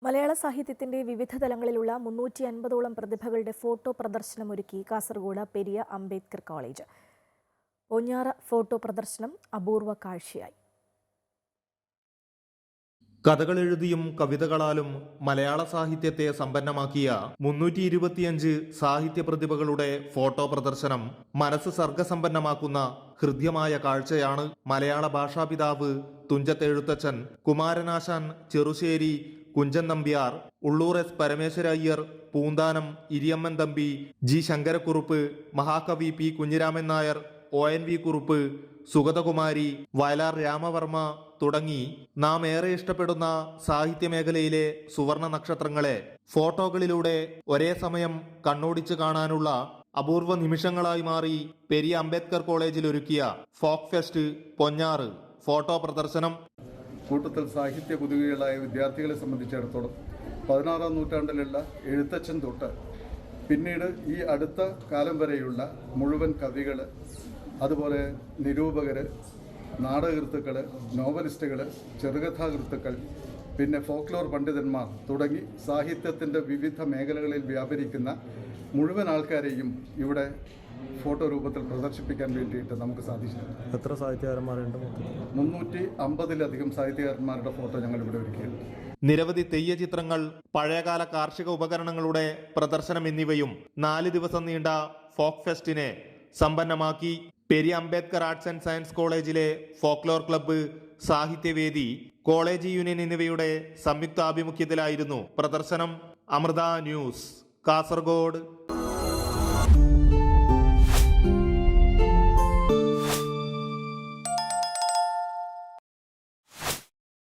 മലയാള സാഹിത്യത്തിന്റെ വിവിധ തലങ്ങളിലുള്ള 350ഓളം പ്രതിഭകളുടെ ഫോട്ടോ പ്രദർശനമൊരുക്കി കാസർഗോഡ് പെരിയ അംബേദ്കർ കോളേജ്. ഒഞ്ഞാറ ഫോട്ടോ പ്രദർശനം അപൂർവ കാഴ്ചയായി. കഥകളെഴുതിയും കവിതകളാലും മലയാള സാഹിത്യത്തെ സമ്പന്നമാക്കിയ 325 സാഹിത്യ പ്രതിഭകളുടെ ഫോട്ടോ പ്രദർശനം മനസ്സ് സർഗസമ്പന്നമാക്കുന്ന ഹൃദ്യമായ കാഴ്ചയാണ്. മലയാള ഭാഷാപിതാവ് തുഞ്ചത്തെഴുത്തച്ഛൻ, കുമാരനാശാൻ, ചെറുശ്ശേരി കുഞ്ചൻ നമ്പ്യാർ, ഉള്ളൂർ എസ് പരമേശ്വര അയ്യർ, പൂന്താനം ഇരിയമ്മൻ തമ്പി, ജി ശങ്കരക്കുറുപ്പ്, മഹാകവി പി കുഞ്ഞിരാമൻ നായർ, ONV കുറുപ്പ്, സുഗതകുമാരി, വയലാർ രാമവർമ്മ തുടങ്ങി നാം ഏറെ ഇഷ്ടപ്പെടുന്ന സാഹിത്യമേഖലയിലെ സുവർണ നക്ഷത്രങ്ങളെ ഫോട്ടോകളിലൂടെ ഒരേ സമയം കണ്ണോടിച്ച് കാണാനുള്ള അപൂർവ നിമിഷങ്ങളായി മാറി പെരിയ അംബേദ്കർ കോളേജിൽ ഒരുക്കിയ ഫോക്ക് ഫെസ്റ്റ് പൊഞ്ഞാറ് ഫോട്ടോ പ്രദർശനം. കൂട്ടത്തിൽ സാഹിത്യ കുതുകികളായ വിദ്യാർത്ഥികളെ സംബന്ധിച്ചിടത്തോളം 16-ാം നൂറ്റാണ്ടിലുള്ള എഴുത്തച്ഛൻ തൊട്ട് പിന്നീട് ഈ അടുത്ത കാലം വരെയുള്ള മുഴുവൻ കവികൾ, അതുപോലെ നിരൂപകർ, നാടകകൃത്തുക്കൾ, നോവലിസ്റ്റുകൾ, ചെറുകഥാകൃത്തുക്കൾ, പിന്നെ ഫോക്ലോർ പണ്ഡിതന്മാർ തുടങ്ങി സാഹിത്യത്തിൻ്റെ വിവിധ മേഖലകളിൽ വ്യാപരിക്കുന്ന മുഴുവൻ ആൾക്കാരെയും ഇവിടെ ഫോട്ടോ രൂപത്തിൽ പ്രദർശിപ്പിക്കാൻ വേണ്ടിയിട്ട് നമുക്ക് സാധിച്ചിട്ടുണ്ട്. എത്ര സാഹിത്യകാരന്മാരുണ്ട്? 350-ലധികം സാഹിത്യകാരന്മാരുടെ ഫോട്ടോ ഞങ്ങൾ ഇവിടെ ഒരുക്കിയിട്ടുണ്ട്. നിരവധി തെയ്യ ചിത്രങ്ങൾ, പഴയകാല കാർഷിക ഉപകരണങ്ങളുടെ പ്രദർശനം എന്നിവയും 4 ദിവസം നീണ്ട ഫോക്ക് ഫെസ്റ്റിനെ സമ്പന്നമാക്കി. Periya Ambedkar arts and science കോളേജിലെ ഫോക്ലോർ ക്ലബ്ബ്, സാഹിത്യവേദി, കോളേജ് യൂണിയൻ എന്നിവയുടെ സംയുക്ത ആഭിമുഖ്യത്തിലായിരുന്നു പ്രദർശനം. അമൃത ന്യൂസ്, കാസർഗോഡ്.